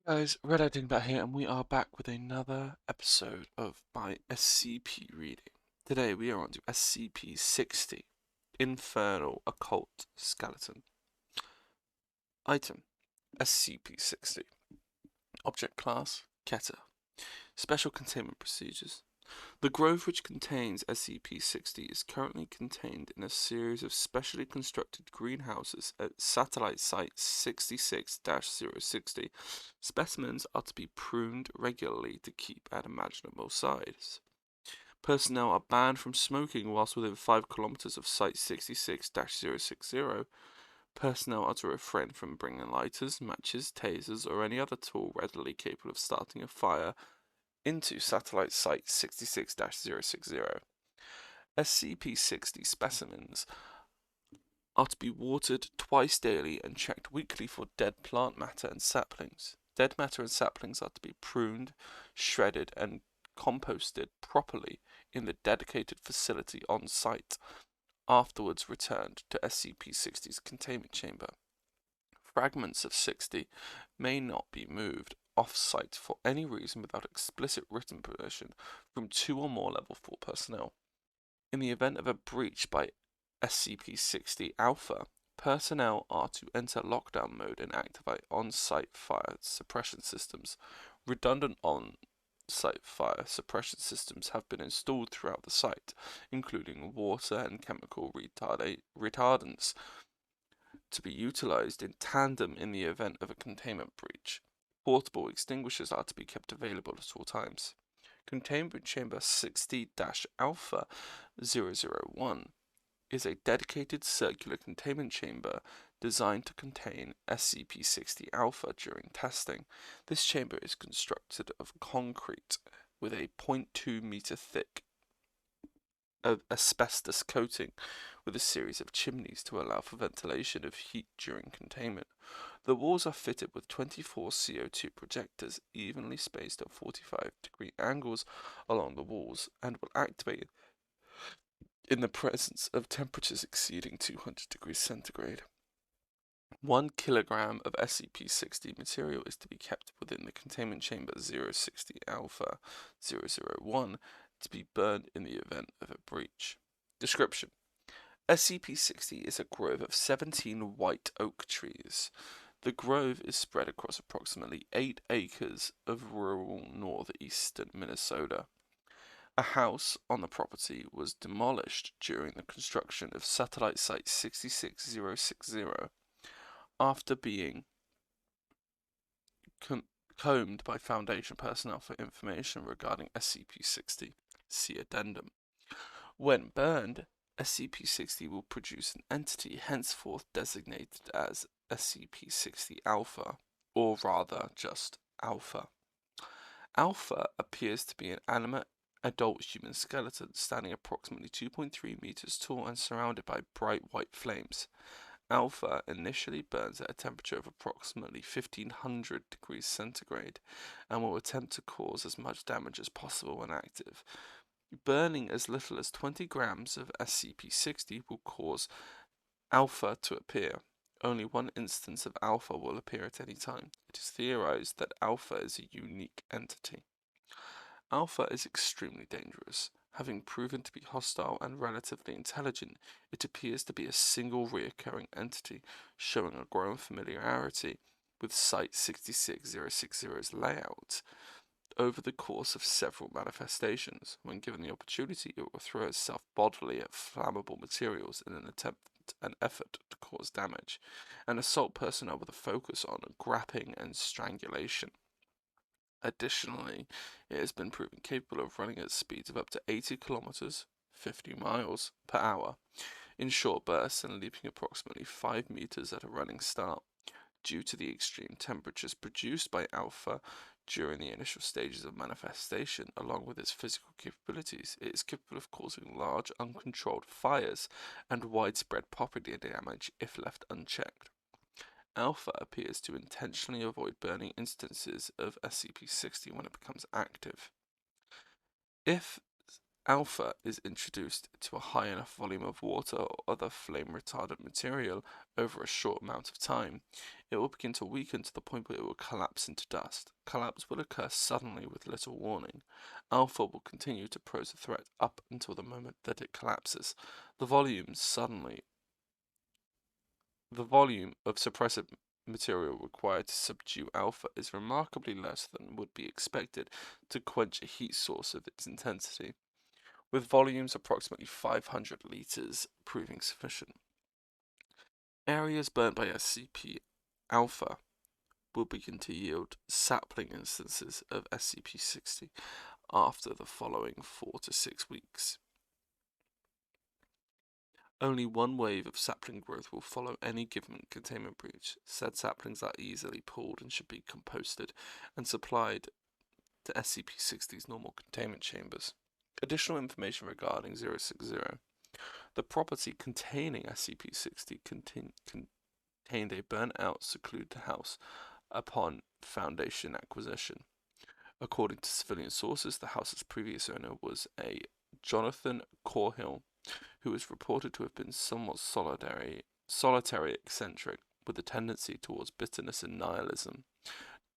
Guys, Red Addendum back here, and we are back with another episode of my SCP reading. Today we are on to SCP-60, Infernal Occult Skeleton. Item, SCP-60. Object Class, Keter. Special Containment Procedures. The grove which contains SCP-60 is currently contained in a series of specially constructed greenhouses at Satellite Site 66-060. Specimens are to be pruned regularly to keep at imaginable size. Personnel are banned from smoking whilst within 5 kilometers of Site 66-060. Personnel are to refrain from bringing lighters, matches, tasers, or any other tool readily capable of starting a fire into Satellite Site 66-060. SCP-60 specimens are to be watered twice daily and checked weekly for dead plant matter and saplings. Dead matter and saplings are to be pruned, shredded, and composted properly in the dedicated facility on site, afterwards returned to SCP-60's containment chamber. Fragments of 60 may not be moved off-site for any reason without explicit written permission from 2 or more Level 4 personnel. In the event of a breach by SCP-60 Alpha, personnel are to enter lockdown mode and activate on-site fire suppression systems. Redundant on-site fire suppression systems have been installed throughout the site, including water and chemical retardants, to be utilized in tandem in the event of a containment breach. Portable extinguishers are to be kept available at all times. Containment Chamber 60-Alpha 001 is a dedicated circular containment chamber designed to contain SCP-60 Alpha during testing. This chamber is constructed of concrete with a 0.2 meter thick asbestos coating with a series of chimneys to allow for ventilation of heat during containment. The walls are fitted with 24 CO2 projectors evenly spaced at 45-degree angles along the walls and will activate in the presence of temperatures exceeding 200 degrees centigrade. 1 kilogram of SCP-60 material is to be kept within the containment chamber 060 Alpha 001 to be burned in the event of a breach. Description: SCP-60 is a grove of 17 white oak trees. The grove is spread across approximately 8 acres of rural northeastern Minnesota. A house on the property was demolished during the construction of Satellite Site 66060 after being combed by Foundation personnel for information regarding SCP-60. See Addendum. When burned, SCP-60 will produce an entity henceforth designated as SCP-60 Alpha, or rather just Alpha. Alpha appears to be an animate adult human skeleton standing approximately 2.3 meters tall and surrounded by bright white flames. Alpha initially burns at a temperature of approximately 1500 degrees centigrade and will attempt to cause as much damage as possible when active. Burning as little as 20 grams of SCP-60 will cause Alpha to appear. Only one instance of Alpha will appear at any time. It is theorized that Alpha is a unique entity. Alpha is extremely dangerous. Having proven to be hostile and relatively intelligent, it appears to be a single recurring entity, showing a growing familiarity with Site 66060's layout. Over the course of several manifestations, when given the opportunity, it will throw itself bodily at flammable materials in an effort to cause damage, and assault personnel with a focus on grappling and strangulation. Additionally, it has been proven capable of running at speeds of up to 80 kilometers, 50 miles per hour, in short bursts and leaping approximately 5 meters at a running start. Due to the extreme temperatures produced by Alpha during the initial stages of manifestation, along with its physical capabilities, it is capable of causing large, uncontrolled fires and widespread property damage if left unchecked. Alpha appears to intentionally avoid burning instances of SCP-60 when it becomes active. If Alpha is introduced to a high enough volume of water or other flame-retardant material over a short amount of time, it will begin to weaken to the point where it will collapse into dust. Collapse will occur suddenly with little warning. Alpha will continue to pose a threat up until the moment that it collapses. The volume of suppressive material required to subdue alpha is remarkably less than would be expected to quench a heat source of its intensity, with volumes approximately 500 litres proving sufficient. Areas burnt by SCP-alpha will begin to yield sapling instances of SCP-60 after the following 4 to 6 weeks. Only one wave of sapling growth will follow any given containment breach. Said saplings are easily pulled and should be composted and supplied to SCP-60's normal containment chambers. Additional information regarding 060. The property containing SCP-60 contained a burnt-out, secluded house upon Foundation acquisition. According to civilian sources, the house's previous owner was a Jonathan Corhill, who was reported to have been somewhat solitary, eccentric, with a tendency towards bitterness and nihilism.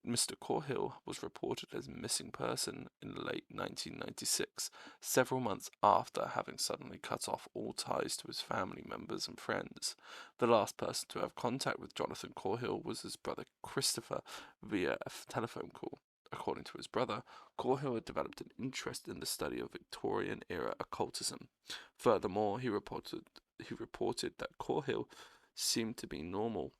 Mr. Corhill was reported as a missing person in late 1996, several months after having suddenly cut off all ties to his family members and friends. The last person to have contact with Jonathan Corhill was his brother Christopher via a telephone call. According to his brother, Corhill had developed an interest in the study of Victorian-era occultism. Furthermore, he reported that Corhill seemed to be normal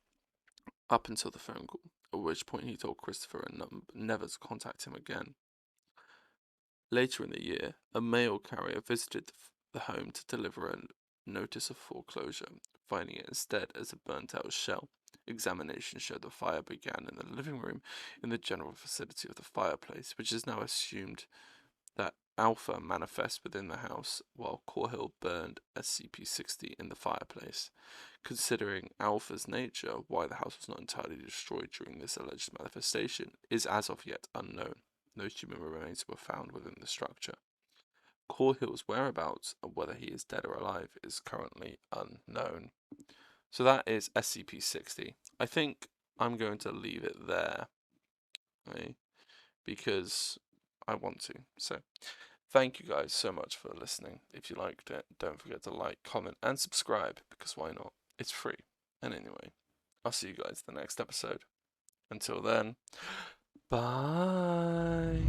up until the phone call, at which point he told Christopher never to contact him again. Later in the year, a mail carrier visited the home to deliver a notice of foreclosure, finding it instead as a burnt-out shell. Examination showed the fire began in the living room in the general vicinity of the fireplace, which is now assumed that Alpha manifests within the house, while Corhill burned SCP-60 in the fireplace. Considering Alpha's nature, why the house was not entirely destroyed during this alleged manifestation is as of yet unknown. No human remains were found within the structure. Corhill's whereabouts, and whether he is dead or alive, is currently unknown. So that is SCP-60. I think I'm going to leave it there, okay, because I want to. So thank you guys so much for listening. If you liked it, don't forget to like, comment, and subscribe, because why not? It's free. And anyway, I'll see you guys in the next episode. Until then, bye.